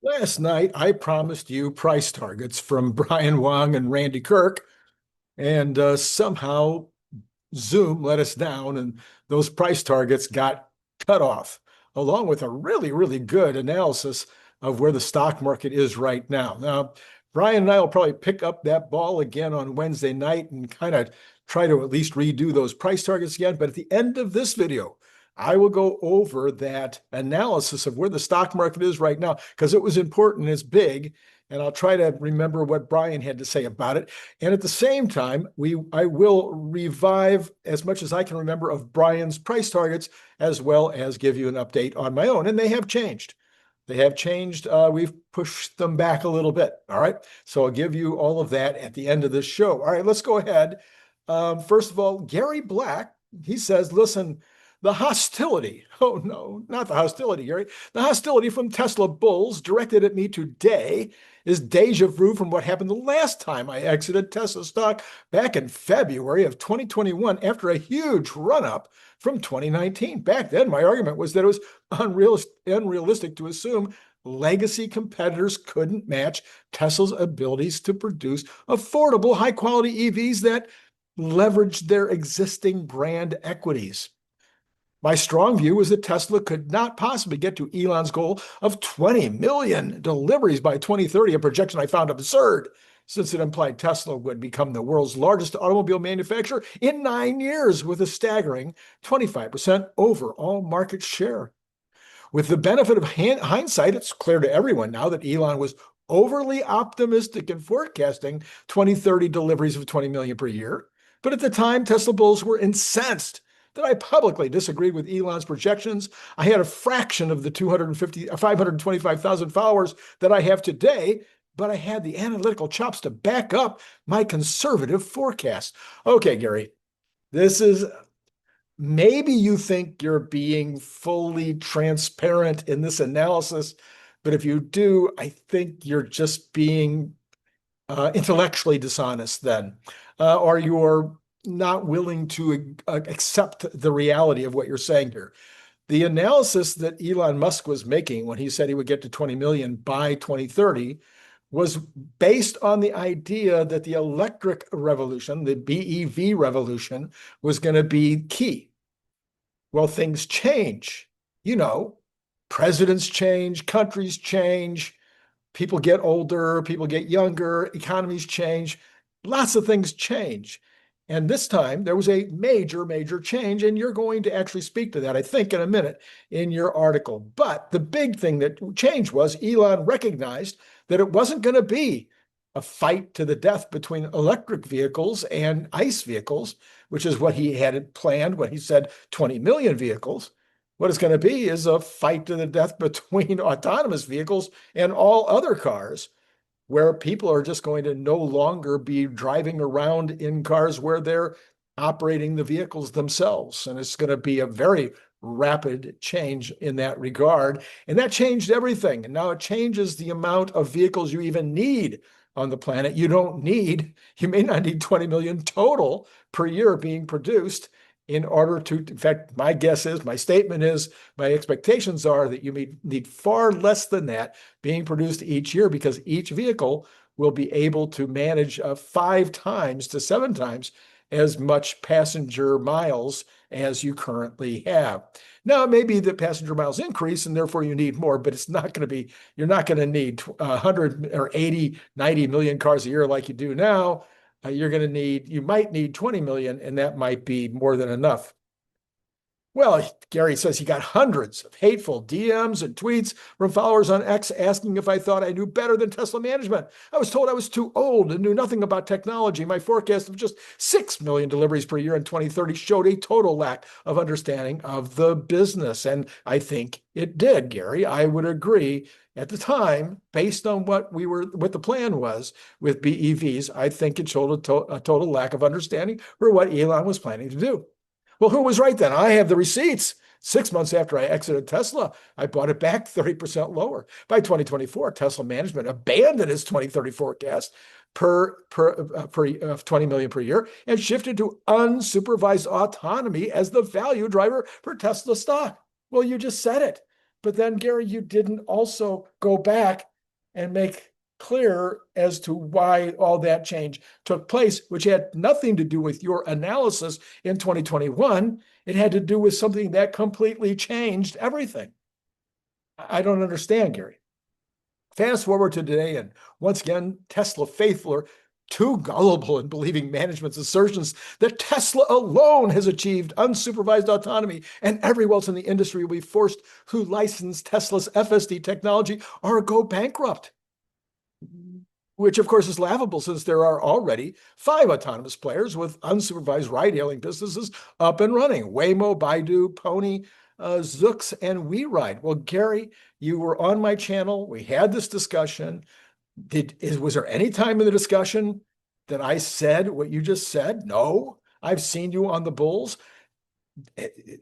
Last night, I promised you price targets from Brian Wang and Randy Kirk, and somehow Zoom let us down, and those price targets got cut off, along with a really, really good analysis of where the stock market is right now. Now, Brian and I will probably pick up that ball again on Wednesday night and kind of try to at least redo those price targets again. But at the end of this video, I will go over that analysis of where the stock market is right now because it was important, it's big, and I'll try to remember what Brian had to say about it. And at the same time, I will revive as much as I can remember of Brian's price targets, as well as give you an update on my own. And they have changed. They have changed. We've pushed them back a little bit. All right. So I'll give you all of that at the end of this show. All right, let's go ahead. First of all, Gary Black, he says, listen, the hostility, oh no, not the hostility, Gary, the hostility from Tesla bulls directed at me today is deja vu from what happened the last time I exited Tesla stock back in February of 2021 after a huge run up from 2019. Back then, my argument was that it was unrealistic to assume legacy competitors couldn't match Tesla's abilities to produce affordable, high quality EVs that leveraged their existing brand equities. My strong view was that Tesla could not possibly get to Elon's goal of 20 million deliveries by 2030, a projection I found absurd, since it implied Tesla would become the world's largest automobile manufacturer in 9 years with a staggering 25% overall market share. With the benefit of hindsight, it's clear to everyone now that Elon was overly optimistic in forecasting 2030 deliveries of 20 million per year. But at the time, Tesla bulls were incensed that I publicly disagreed with Elon's projections. I had a fraction of the 525,000 followers that I have today, but I had the analytical chops to back up my conservative forecast. Okay, Gary, this is maybe you think you're being fully transparent in this analysis, but if you do, I think you're just being intellectually dishonest then, or you're not willing to accept the reality of what you're saying here. The analysis that Elon Musk was making when he said he would get to 20 million by 2030 was based on the idea that the electric revolution, the BEV revolution, was going to be key. Well, things change. You know, presidents change, countries change, people get older, people get younger, economies change, lots of things change. And this time there was a major, major change, and you're going to actually speak to that, I think, in a minute in your article. But the big thing that changed was Elon recognized that it wasn't going to be a fight to the death between electric vehicles and ICE vehicles, which is what he had planned when he said 20 million vehicles. What it's going to be is a fight to the death between autonomous vehicles and all other cars, where people are just going to no longer be driving around in cars where they're operating the vehicles themselves. And it's going to be a very rapid change in that regard. And that changed everything. And now it changes the amount of vehicles you even need on the planet. You may not need 20 million total per year being produced in order to, in fact, my expectations are that you need far less than that being produced each year, because each vehicle will be able to manage 5 times to 7 times as much passenger miles as you currently have. Now, maybe the passenger miles increase and therefore you need more, but it's not going to be, you're not going to need 100 or 80, 90 million cars a year like you do now. You might need 20 million, and that might be more than enough. Well, Gary says he got hundreds of hateful DMs and tweets from followers on X asking if I thought I knew better than Tesla management. I was told I was too old and knew nothing about technology. My forecast of just 6 million deliveries per year in 2030 showed a total lack of understanding of the business. And I think it did, Gary. I would agree. At the time, based on what the plan was with BEVs, I think it showed a total lack of understanding for what Elon was planning to do. Well, who was right then? I have the receipts. 6 months after I exited Tesla, I bought it back 30% lower. By 2024, Tesla management abandoned its 2030 forecast per 20 million per year and shifted to unsupervised autonomy as the value driver for Tesla stock. Well, you just said it. But then, Gary, you didn't also go back and make clear as to why all that change took place, which had nothing to do with your analysis in 2021. It had to do with something that completely changed everything. I don't understand, Gary. Fast forward to today, and once again, Tesla faithful are too gullible in believing management's assertions that Tesla alone has achieved unsupervised autonomy and everyone else in the industry will be forced to license Tesla's FSD technology or go bankrupt. Which, of course, is laughable since there are already 5 autonomous players with unsupervised ride-hailing businesses up and running: Waymo, Baidu, Pony, Zoox, and WeRide. Well, Gary, you were on my channel. We had this discussion. Was there any time in the discussion that I said what you just said? No. I've seen you on the Bulls.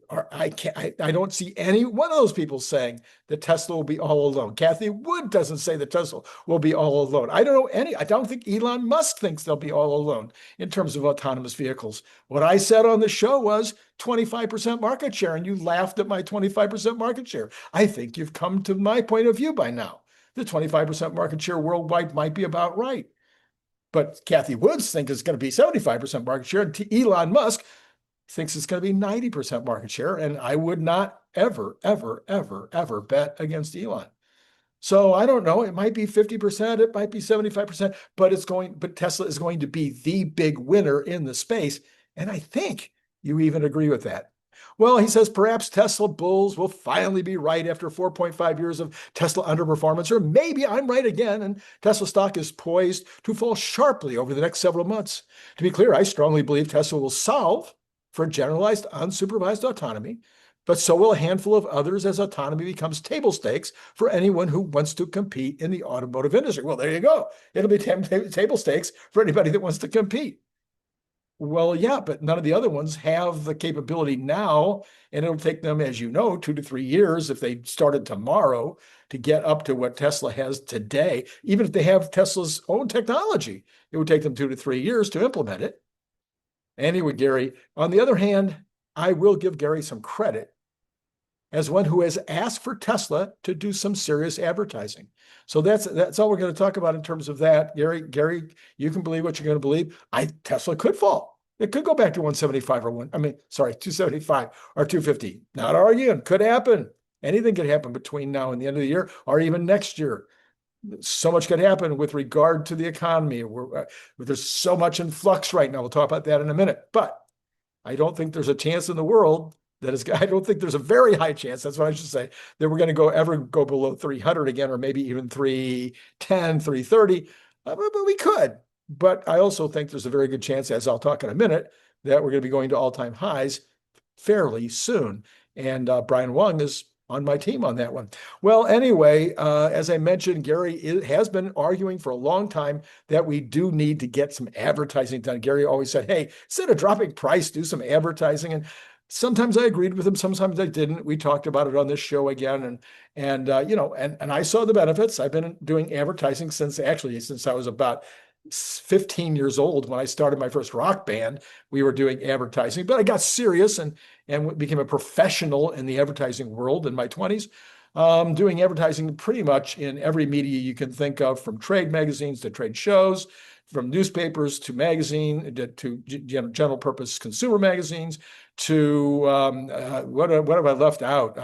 I don't see any one of those people saying that Tesla will be all alone. Cathie Wood doesn't say that Tesla will be all alone. I don't think Elon Musk thinks they'll be all alone in terms of autonomous vehicles. What I said on the show was 25% market share, and you laughed at my 25% market share. I think you've come to my point of view by now. The 25% market share worldwide might be about right. But Cathie Woods thinks it's going to be 75% market share, and Elon Musk thinks it's going to be 90% market share, and I would not ever, ever, ever, ever bet against Elon. So I don't know. It might be 50%, it might be 75%, but Tesla is going to be the big winner in the space. And I think you even agree with that. Well, he says perhaps Tesla bulls will finally be right after 4.5 years of Tesla underperformance, or maybe I'm right again and Tesla stock is poised to fall sharply over the next several months. To be clear, I strongly believe Tesla will solve for generalized unsupervised autonomy, but so will a handful of others as autonomy becomes table stakes for anyone who wants to compete in the automotive industry. Well, there you go. It'll be table stakes for anybody that wants to compete. Well, yeah, but none of the other ones have the capability now, and it'll take them, as you know, 2 to 3 years if they started tomorrow to get up to what Tesla has today. Even if they have Tesla's own technology, it would take them 2 to 3 years to implement it. Anyway, Gary, on the other hand, I will give Gary some credit as one who has asked for Tesla to do some serious advertising. So that's all we're going to talk about in terms of that. Gary, you can believe what you're going to believe. Tesla could fall. It could go back to 175 or 275 or 250. Not arguing. Could happen. Anything could happen between now and the end of the year or even next year. So much could happen with regard to the economy. There's so much in flux right now. We'll talk about that in a minute. But I don't think there's a chance in the world I don't think there's a very high chance, that's what I should say, that we're going to ever go below 300 again, or maybe even 310, 330. But we could. But I also think there's a very good chance, as I'll talk in a minute, that we're going to be going to all-time highs fairly soon. And Brian Wang is on my team on that one. Well, anyway, as I mentioned, Gary has been arguing for a long time that we do need to get some advertising done. Gary always said, hey, instead of dropping price, do some advertising. And sometimes I agreed with him, sometimes I didn't. We talked about it on this show again, and I saw the benefits. I've been doing advertising since I was about 15 years old when I started my first rock band. We were doing advertising, but I got serious and became a professional in the advertising world in my 20s, doing advertising pretty much in every media you can think of, from trade magazines to trade shows, from newspapers to magazine to general purpose consumer magazines to what have I left out?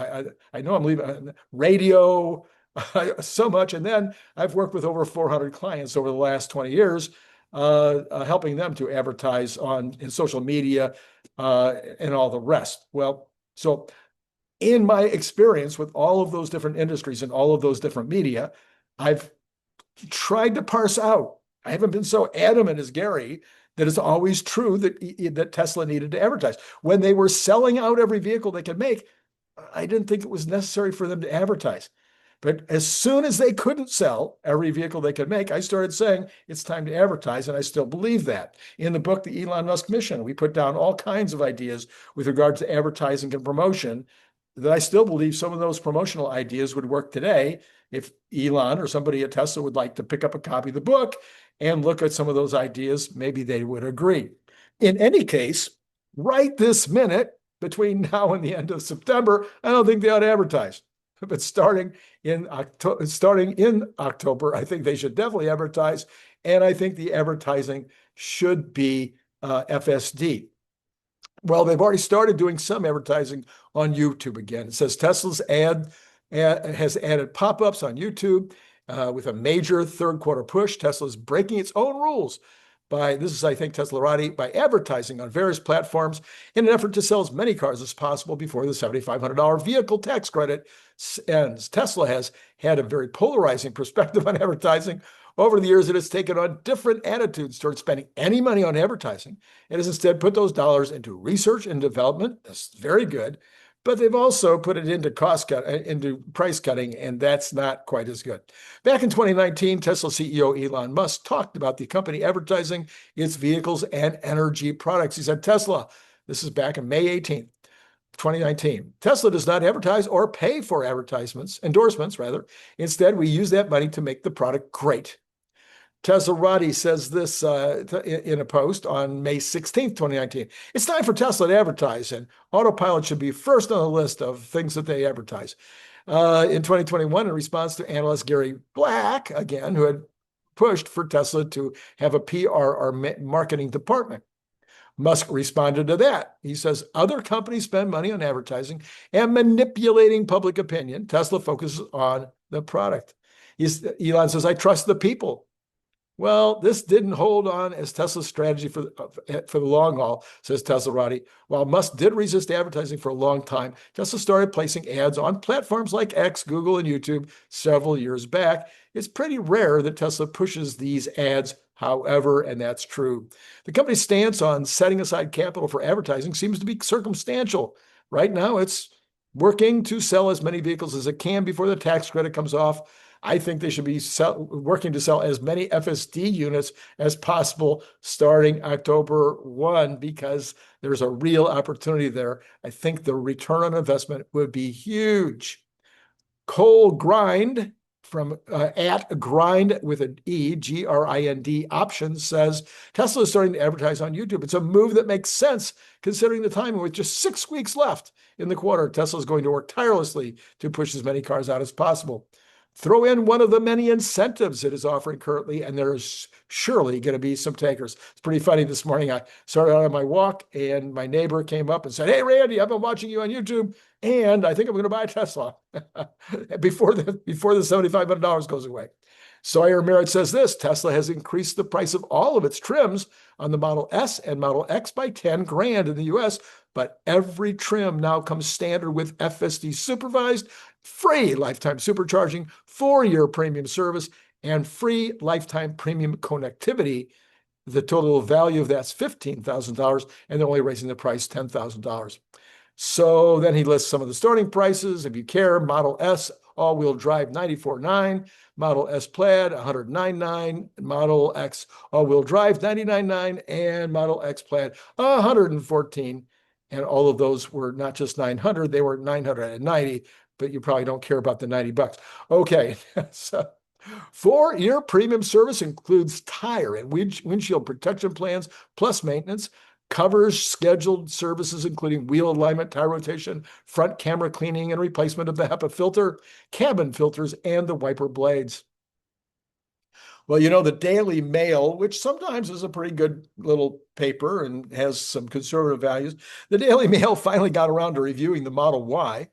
I know I'm leaving radio, so much. And then I've worked with over 400 clients over the last 20 years, helping them to advertise in social media and all the rest. Well, so in my experience with all of those different industries and all of those different media, I've tried to parse out. I haven't been so adamant as Gary that it's always true that Tesla needed to advertise. When they were selling out every vehicle they could make, I didn't think it was necessary for them to advertise. But as soon as they couldn't sell every vehicle they could make, I started saying it's time to advertise, and I still believe that. In the book, The Elon Musk Mission, we put down all kinds of ideas with regard to advertising and promotion that I still believe some of those promotional ideas would work today if Elon or somebody at Tesla would like to pick up a copy of the book and look at some of those ideas. Maybe they would agree. In any case, right this minute, between now and the end of September, I don't think they ought to advertise. but starting in October, I think they should definitely advertise, and I think the advertising should be FSD. Well, they've already started doing some advertising on YouTube again. It says Tesla's has added pop-ups on YouTube with a major third quarter push. Tesla's breaking its own rules this is, I think, Teslarati, by advertising on various platforms in an effort to sell as many cars as possible before the $7,500 vehicle tax credit ends. Tesla has had a very polarizing perspective on advertising. Over the years, it has taken on different attitudes towards spending any money on advertising. It has instead put those dollars into research and development. That's very good. But they've also put it into into price cutting, and that's not quite as good. Back in 2019, Tesla CEO Elon Musk talked about the company advertising its vehicles and energy products. He said, Tesla, this is back in May 18th, 2019, Tesla does not advertise or pay for endorsements rather. Instead, we use that money to make the product great. Teslarati says this in a post on May 16th, 2019. It's time for Tesla to advertise, and Autopilot should be first on the list of things that they advertise. In 2021, in response to analyst Gary Black, again, who had pushed for Tesla to have a PR or marketing department, Musk responded to that. He says, other companies spend money on advertising and manipulating public opinion. Tesla focuses on the product. Elon says, I trust the people. Well, this didn't hold on as Tesla's strategy for the long haul, says Teslarati. While Musk did resist advertising for a long time, Tesla started placing ads on platforms like X, Google, and YouTube several years back. It's pretty rare that Tesla pushes these ads, however, and that's true. The company's stance on setting aside capital for advertising seems to be circumstantial. Right now, it's working to sell as many vehicles as it can before the tax credit comes off. I think they should be working to sell as many FSD units as possible starting October 1 because there's a real opportunity there. I think the return on investment would be huge. 𝐄𝐮𝐧𝐝𝐚𝐲 from at grind with an E, GRIND options says, Tesla is starting to advertise on YouTube. It's a move that makes sense considering the timing. With just 6 weeks left in the quarter, Tesla is going to work tirelessly to push as many cars out as possible. Throw in one of the many incentives it is offering currently, and there's surely going to be some takers. It's pretty funny. This morning, I started out on my walk, and my neighbor came up and said, hey, Randy, I've been watching you on YouTube, and I think I'm going to buy a Tesla before the $7,500 goes away. Sawyer Merritt says this, Tesla has increased the price of all of its trims on the Model S and Model X by 10 grand in the US, but every trim now comes standard with FSD supervised, free lifetime supercharging, 4-year premium service, and free lifetime premium connectivity. The total value of that's $15,000, and they're only raising the price $10,000. So then he lists some of the starting prices. If you care, Model S all-wheel drive $94,900, Model S Plaid $109,900, Model X all-wheel drive $99,900, and Model X Plaid $114,000. And all of those were not just $900, they were $990, but you probably don't care about the $90. Okay, so 4-year premium service includes tire and windshield protection plans, plus maintenance, covers scheduled services, including wheel alignment, tire rotation, front camera cleaning and replacement of the HEPA filter, cabin filters, and the wiper blades. Well, you know, the Daily Mail, which sometimes is a pretty good little paper and has some conservative values, the Daily Mail finally got around to reviewing the Model Y.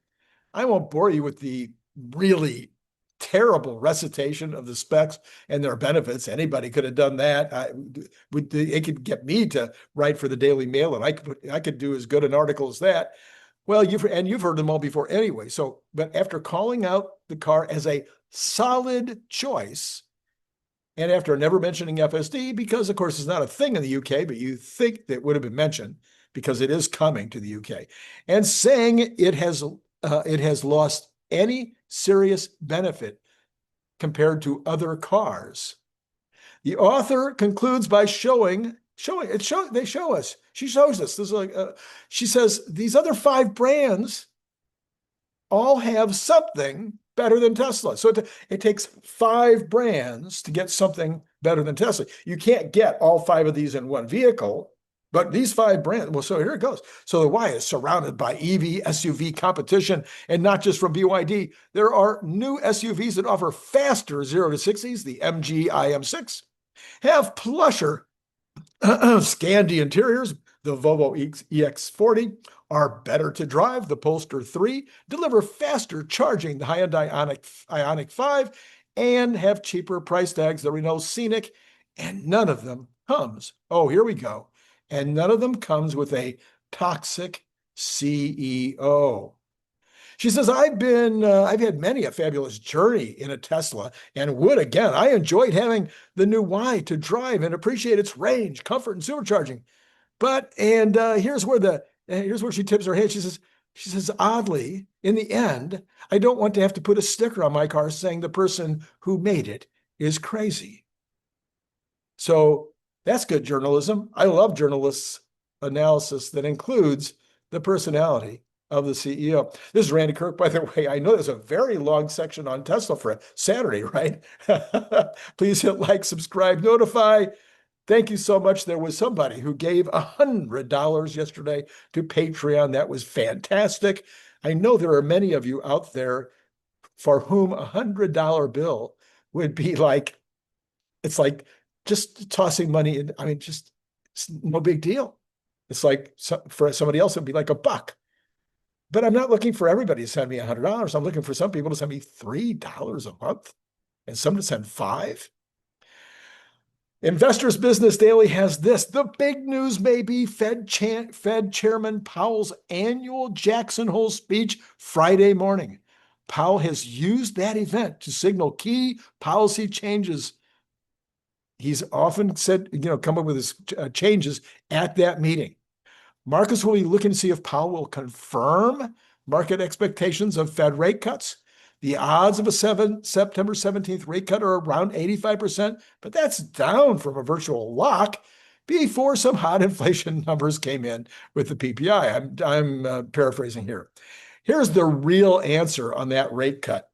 I won't bore you with the really terrible recitation of the specs and their benefits. Anybody could have done that. It could get me to write for the Daily Mail, and I could do as good an article as that. Well, you've heard them all before anyway. So, but after calling out the car as a solid choice, and after never mentioning FSD, because of course it's not a thing in the UK, but you think that would have been mentioned because it is coming to the UK, and saying it has lost any serious benefit compared to other cars. The author concludes by she shows us. This is like she says these other 5 brands all have something better than Tesla. So it takes 5 brands to get something better than Tesla. You can't get all 5 of these in one vehicle, But these 5 brands, well, so here it goes. So the Y is surrounded by EV, SUV competition, and not just from BYD. There are new SUVs that offer faster 0 to 60s, the MG IM6, have plusher Scandi interiors, the Volvo EX40, are better to drive, the Polestar 3, deliver faster charging, the Hyundai Ioniq 5, and have cheaper price tags, the Renault Scenic, and none of them comes, oh, here we go, and none of them comes with a toxic CEO. She says, I've had many a fabulous journey in a Tesla and would again. I enjoyed having the new Y to drive and appreciate its range, comfort, and supercharging. But, and here's where she tips her head. She says, oddly, in the end, I don't want to have to put a sticker on my car saying the person who made it is crazy. So that's good journalism. I love journalists' analysis that includes the personality of the CEO. This is Randy Kirk, by the way. I know there's a very long section on Tesla for Saturday, right? Please hit like, subscribe, notify. Thank you so much. There was somebody who gave $100 yesterday to Patreon. That was fantastic. I know there are many of you out there for whom a $100 bill would be like, it's like just tossing money in. I mean, just it's no big deal. It's like for somebody else, it'd be like $1. But I'm not looking for everybody to send me $100. I'm looking for some people to send me $3 a month and some to send $5. Investors Business Daily has this. The big news may be Fed Chairman Powell's annual Jackson Hole speech Friday morning. Powell has used that event to signal key policy changes. He's often said, come up with his changes at that meeting. Markets will be looking to see if Powell will confirm market expectations of Fed rate cuts. The odds of a September 17th rate cut are around 85%, but that's down from a virtual lock before some hot inflation numbers came in with the PPI. I'm paraphrasing here. Here's the real answer on that rate cut.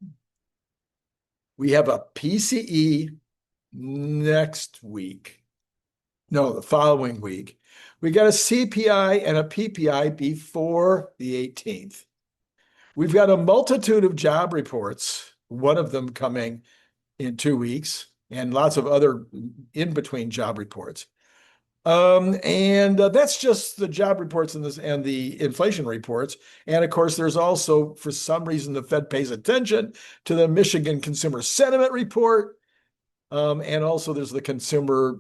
We have a PCE next week. No, the following week. We got a CPI and a PPI before the 18th. We've got a multitude of job reports, one of them coming in 2 weeks, and lots of other in-between job reports. And that's just the job reports and the inflation reports. And of course, there's also, for some reason, the Fed pays attention to the Michigan Consumer Sentiment Report. And also there's the consumer,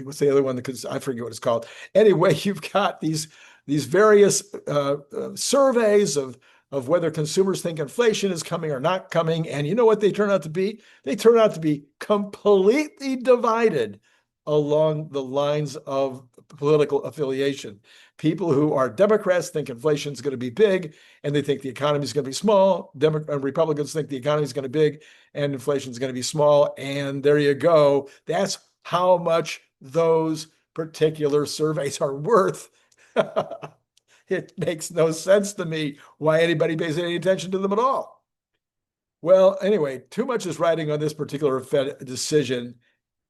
what's the other one? I forget what it's called. Anyway, you've got these various surveys of whether consumers think inflation is coming or not coming. And you know what they turn out to be? They turn out to be completely divided along the lines of political affiliation. People who are Democrats think inflation is going to be big, and they think the economy is going to be small. Republicans think the economy is going to be big, and inflation is going to be small. And there you go. That's how much those particular surveys are worth. It makes no sense to me why anybody pays any attention to them at all. Well, anyway, too much is riding on this particular Fed decision.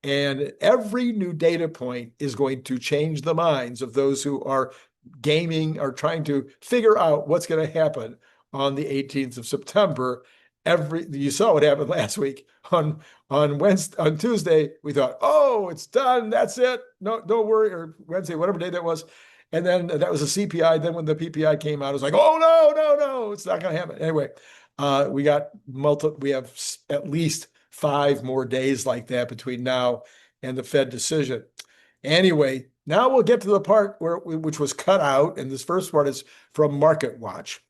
And every new data point is going to change the minds of those who are gaming or trying to figure out what's going to happen on the 18th of September. You saw what happened last week on Tuesday. We thought, oh, it's done. That's it. No, don't worry. Or Wednesday, whatever day that was. And then that was a CPI. Then when the PPI came out, it was like, oh, no, it's not going to happen. Anyway, we have at least 5 more days like that between now and the Fed decision. Anyway, now we'll get to the part which was cut out, and this first part is from Market Watch.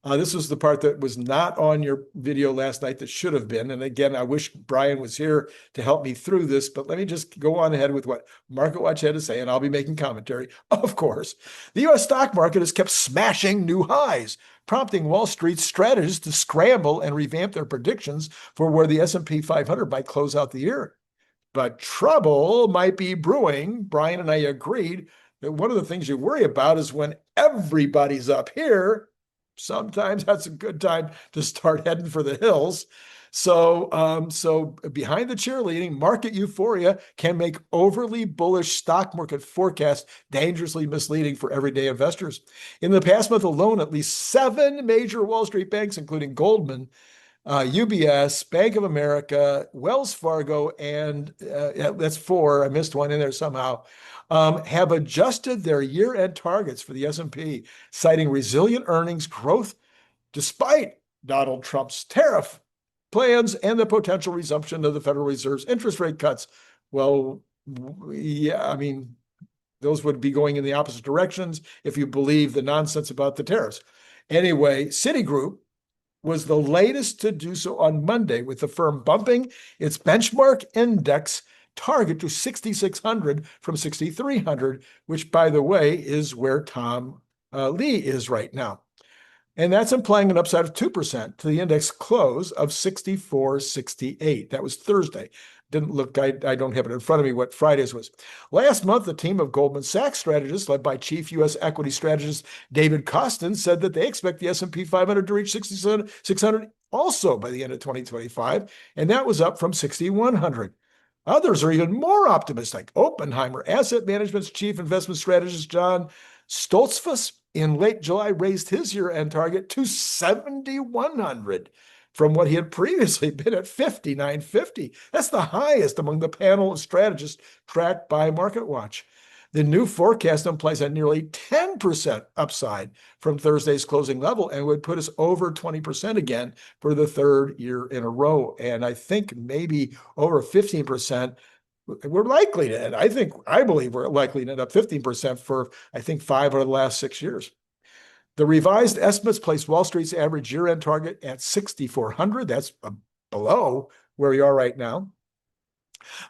This was the part that was not on your video last night that should have been. And again, I wish Brian was here to help me through this, but let me just go on ahead with what Market Watch had to say, and I'll be making commentary. Of course, the U.S. stock market has kept smashing new highs, prompting Wall Street strategists to scramble and revamp their predictions for where the S&P 500 might close out the year. But trouble might be brewing. Brian and I agreed that one of the things you worry about is when everybody's up here, sometimes that's a good time to start heading for the hills. So behind the cheerleading, market euphoria can make overly bullish stock market forecasts dangerously misleading for everyday investors. In the past month alone, at least 7 major Wall Street banks, including Goldman, UBS, Bank of America, Wells Fargo, and that's 4. I missed one in there somehow. Have adjusted their year-end targets for the S&P, citing resilient earnings growth despite Donald Trump's tariff plans and the potential resumption of the Federal Reserve's interest rate cuts. Well, yeah, I mean, those would be going in the opposite directions if you believe the nonsense about the tariffs. Anyway, Citigroup was the latest to do so on Monday, with the firm bumping its benchmark index target to 6,600 from 6,300, which, by the way, is where Tom Lee is right now. And that's implying an upside of 2% to the index close of 64.68. That was Thursday. Didn't look, I don't have it in front of me what Friday's was. Last month, the team of Goldman Sachs strategists, led by chief U.S. equity strategist David Kostin, said that they expect the S&P 500 to reach 6,600 also by the end of 2025, and that was up from 6,100. Others are even more optimistic. Oppenheimer Asset Management's chief investment strategist John Stoltzfus in late July raised his year-end target to 7,100 from what he had previously been at 5,950. That's the highest among the panel of strategists tracked by MarketWatch. The new forecast implies a nearly 10% upside from Thursday's closing level and would put us over 20% again for the 3rd year in a row. And I think maybe over 15%. We're likely to end. I believe we're likely to end up 15% for, I think, 5 of the last 6 years. The revised estimates place Wall Street's average year-end target at 6,400. That's below where we are right now,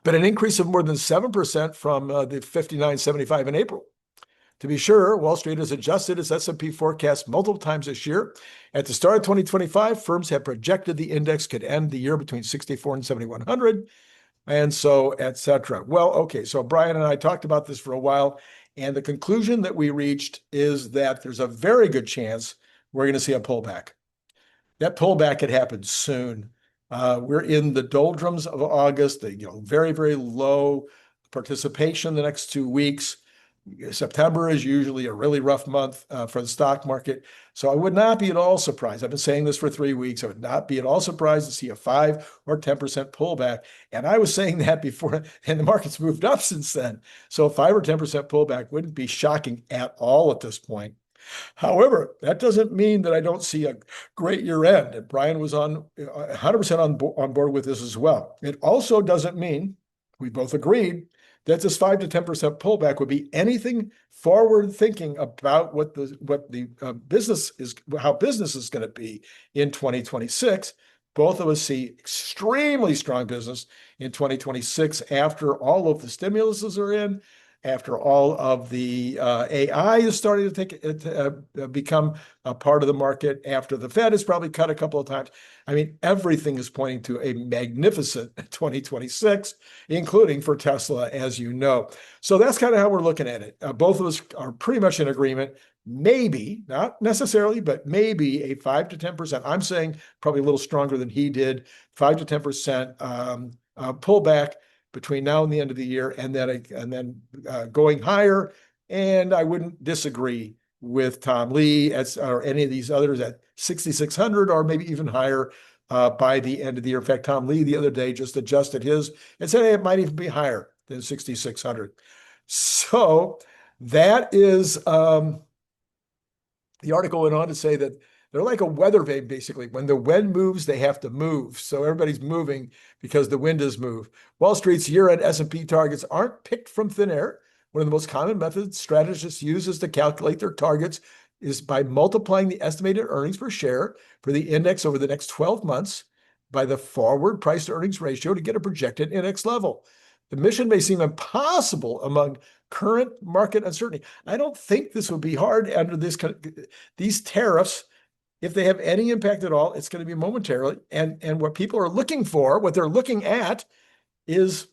but an increase of more than 7% from the 5,975 in April. To be sure, Wall Street has adjusted its S&P forecast multiple times this year. At the start of 2025, firms have projected the index could end the year between 64 and 7,100. And so, et cetera. Well, okay, so Brian and I talked about this for a while, and the conclusion that we reached is that there's a very good chance we're going to see a pullback. That pullback could happen soon. We're in the doldrums of August, very, very low participation the next 2 weeks. September is usually a really rough month for the stock market. So I would not be at all surprised. I've been saying this for 3 weeks. I would not be at all surprised to see a 5 or 10% pullback. And I was saying that before, and the market's moved up since then. So a 5 or 10% pullback wouldn't be shocking at all at this point. However, that doesn't mean that I don't see a great year end. And Brian was 100% on board with this as well. It also doesn't mean, we both agreed, that this 5 to 10% pullback would be anything forward thinking about what the business is, how business is going to be in 2026. Both of us see extremely strong business in 2026 after all of the stimuluses are in, after all of the AI is starting to become a part of the market, after the Fed has probably cut a couple of times. I mean, everything is pointing to a magnificent 2026, including for Tesla, as you know. So that's kind of how we're looking at it. Both of us are pretty much in agreement. Maybe, not necessarily, but maybe a 5 to 10%. I'm saying probably a little stronger than he did, 5 to 10% pullback between now and the end of the year, and then going higher. And I wouldn't disagree with Tom Lee or any of these others at 6,600 or maybe even higher by the end of the year. In fact, Tom Lee the other day just adjusted his and said, hey, it might even be higher than 6,600. So that is the article went on to say that they're like a weather vane, basically. When the wind moves, they have to move. So everybody's moving because the wind is moved. Wall Street's year-end S&P targets aren't picked from thin air. One of the most common methods strategists use to calculate their targets is by multiplying the estimated earnings per share for the index over the next 12 months by the forward price-to-earnings ratio to get a projected index level. The mission may seem impossible among current market uncertainty. I don't think this would be hard under these tariffs. If they have any impact at all, it's going to be momentarily. And what people are looking for, what they're looking at, is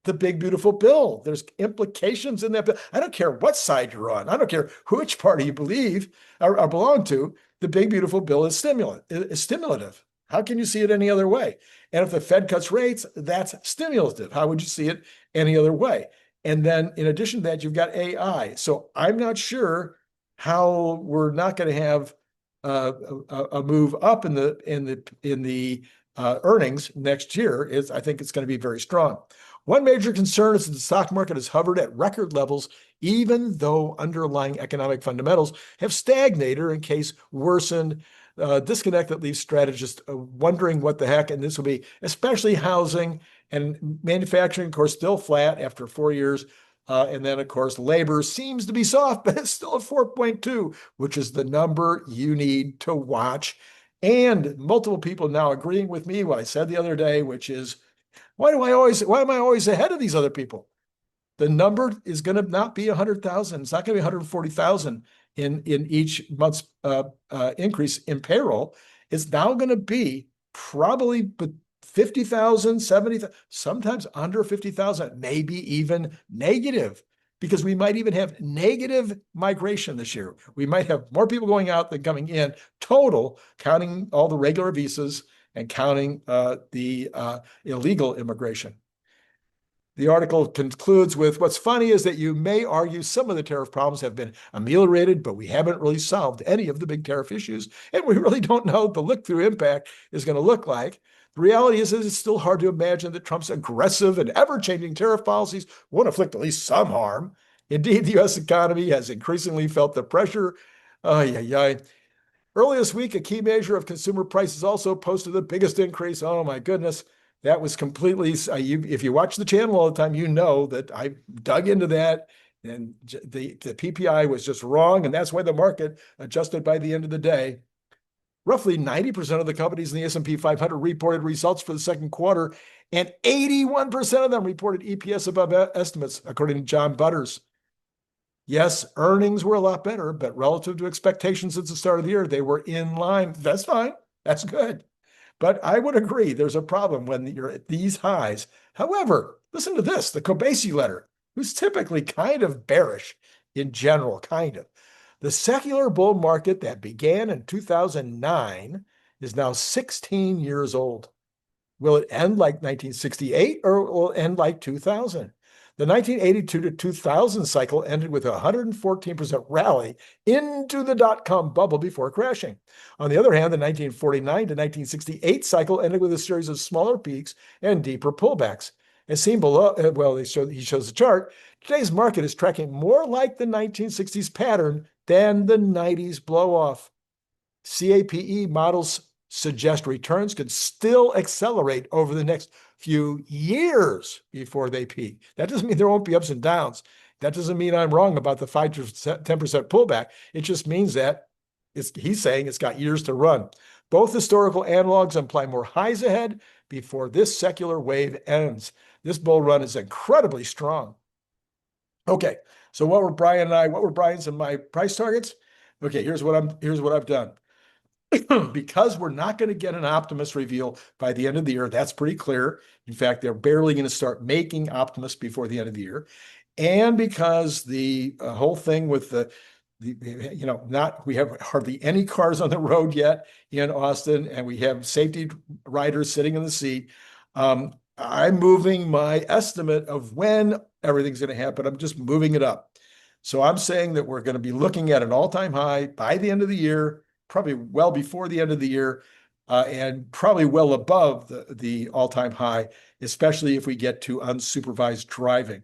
the big, beautiful bill. There's implications in that bill. I don't care what side you're on. I don't care which party you believe or belong to. The big, beautiful bill is stimulative. How can you see it any other way? And if the Fed cuts rates, that's stimulative. How would you see it any other way? And then in addition to that, you've got AI. So I'm not sure how we're not going to have a move up in the earnings next year. I think it's going to be very strong. One major concern is that the stock market has hovered at record levels, even though underlying economic fundamentals have stagnated or in case worsened. Disconnect that leaves strategists wondering what the heck, and this will be especially housing and manufacturing, of course, still flat after 4 years. And then, of course, labor seems to be soft, but it's still at 4.2, which is the number you need to watch. And multiple people now agreeing with me what I said the other day, which is, why am I always ahead of these other people? The number is going to not be 100,000. It's not going to be 140,000 in each month's increase in payroll. It's now going to be probably 50,000, 70,000, sometimes under 50,000, maybe even negative, because we might even have negative migration this year. We might have more people going out than coming in total, counting all the regular visas and counting the illegal immigration. The article concludes with, what's funny is that you may argue some of the tariff problems have been ameliorated, but we haven't really solved any of the big tariff issues, and we really don't know what the look-through impact is going to look like. The reality is that it's still hard to imagine that Trump's aggressive and ever-changing tariff policies won't inflict at least some harm. Indeed, the U.S. economy has increasingly felt the pressure. Early this week, a key measure of consumer prices also posted the biggest increase. Oh, my goodness. That was completely, if you watch the channel all the time, you know that I dug into that, and the PPI was just wrong, and that's why the market adjusted by the end of the day. Roughly 90% of the companies in the S&P 500 reported results for the second quarter, and 81% of them reported EPS above estimates, according to John Butters. Yes, earnings were a lot better, but relative to expectations at the start of the year, they were in line. That's fine. That's good. But I would agree there's a problem when you're at these highs. However, listen to this, the 𝐒𝐭𝐵ESI letter, who's typically kind of bearish in general, kind of. The secular bull market that began in 2009 is now 16 years old. Will it end like 1968 or will it end like 2000? The 1982 to 2000 cycle ended with a 114% rally into the dot-com bubble before crashing. On the other hand, the 1949 to 1968 cycle ended with a series of smaller peaks and deeper pullbacks. As seen below, he shows the chart, today's market is tracking more like the 1960s pattern than the 90s blow-off. CAPE models suggest returns could still accelerate over the next few years before they peak. That doesn't mean there won't be ups and downs. That doesn't mean I'm wrong about the 5 to 10% pullback. It just means that he's saying it's got years to run. Both historical analogs imply more highs ahead before this secular wave ends. This bull run is incredibly strong. Okay, so what were Brian's and my price targets? Okay, here's what I've done. Because we're not going to get an Optimus reveal by the end of the year, that's pretty clear. In fact, they're barely going to start making Optimus before the end of the year. And because the whole thing with we have hardly any cars on the road yet in Austin, and we have safety riders sitting in the seat. I'm moving my estimate of when everything's going to happen. I'm just moving it up. So I'm saying that we're going to be looking at an all-time high by the end of the year, probably well before the end of the year, and probably well above the all-time high, especially if we get to unsupervised driving.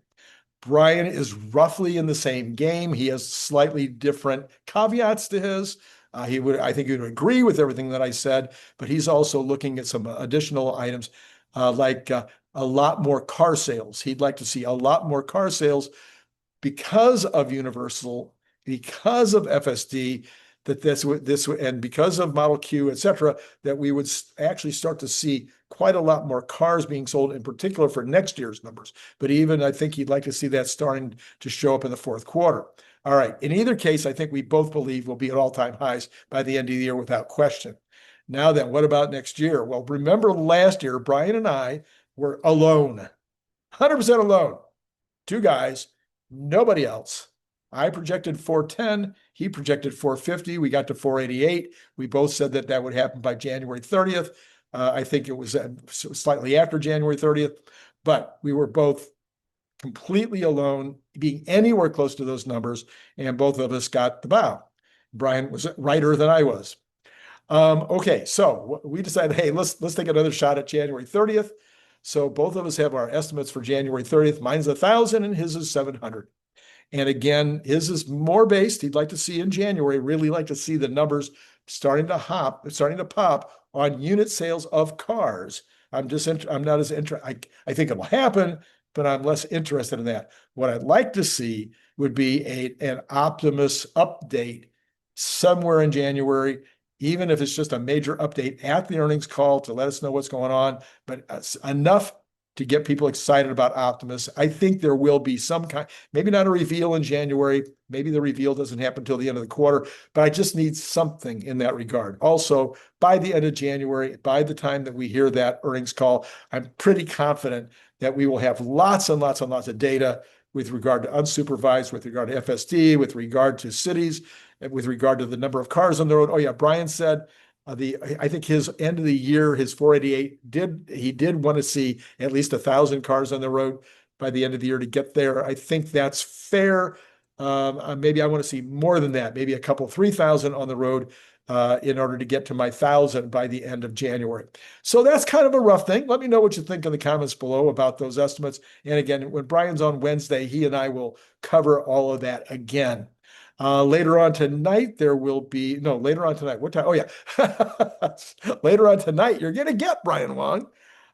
Brian is roughly in the same game. He has slightly different caveats to his. I think he would agree with everything that I said, but he's also looking at some additional items like a lot more car sales. He'd like to see a lot more car sales because of Universal, because of FSD, and because of Model Q, et cetera, that we would actually start to see quite a lot more cars being sold, in particular for next year's numbers. But even I think he'd like to see that starting to show up in the fourth quarter. All right. In either case, I think we both believe we'll be at all-time highs by the end of the year without question. Now then, what about next year? Well, remember last year, Brian and I were alone, 100% alone. Two guys, nobody else. I projected 410. He projected 450. We got to 488. We both said that would happen by January 30th. I think it was slightly after January 30th, but we were both completely alone, being anywhere close to those numbers, and both of us got the bow. Brian was righter than I was. Okay, so we decided, hey, let's take another shot at January 30th. So both of us have our estimates for January 30th. Mine's 1,000 and his is 700. And again, his is more based. He'd like to see in January, really like to see the numbers starting to pop on unit sales of cars. I'm not as interested. I think it'll happen, but I'm less interested in that. What I'd like to see would be an Optimus update somewhere in January, even if it's just a major update at the earnings call to let us know what's going on, but enough to get people excited about Optimus. I think there will be some kind, maybe not a reveal in January, maybe the reveal doesn't happen until the end of the quarter, but I just need something in that regard. Also, by the end of January, by the time that we hear that earnings call, I'm pretty confident that we will have lots and lots and lots of data with regard to unsupervised, with regard to FSD, with regard to cities, and with regard to the number of cars on the road. Oh yeah, Brian said I think his end of the year, his 488 did want to see at least 1,000 cars on the road by the end of the year to get there. I think that's fair. Maybe I want to see more than that, maybe a couple 3,000 on the road in order to get to my 1,000 by the end of January. So that's kind of a rough thing. Let me know what you think in the comments below about those estimates. And again, when Brian's on Wednesday, he and I will cover all of that again. Later on tonight, later on tonight. What time? Oh, yeah. Later on tonight, you're going to get Brian Wang.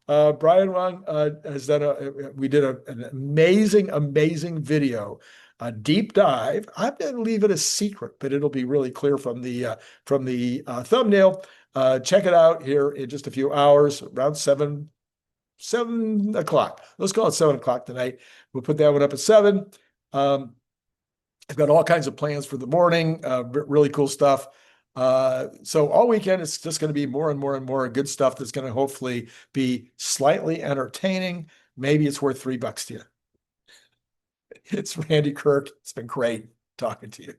Brian Wang has done we did an amazing, amazing video, a deep dive. I'm going to leave it a secret, but it'll be really clear from the thumbnail. Check it out here in just a few hours, around 7 o'clock. Let's call it 7 o'clock tonight. We'll put that one up at 7. I've got all kinds of plans for the morning, really cool stuff. So all weekend, it's just going to be more and more and more good stuff that's going to hopefully be slightly entertaining. Maybe it's worth $3 to you. It's Randy Kirk. It's been great talking to you.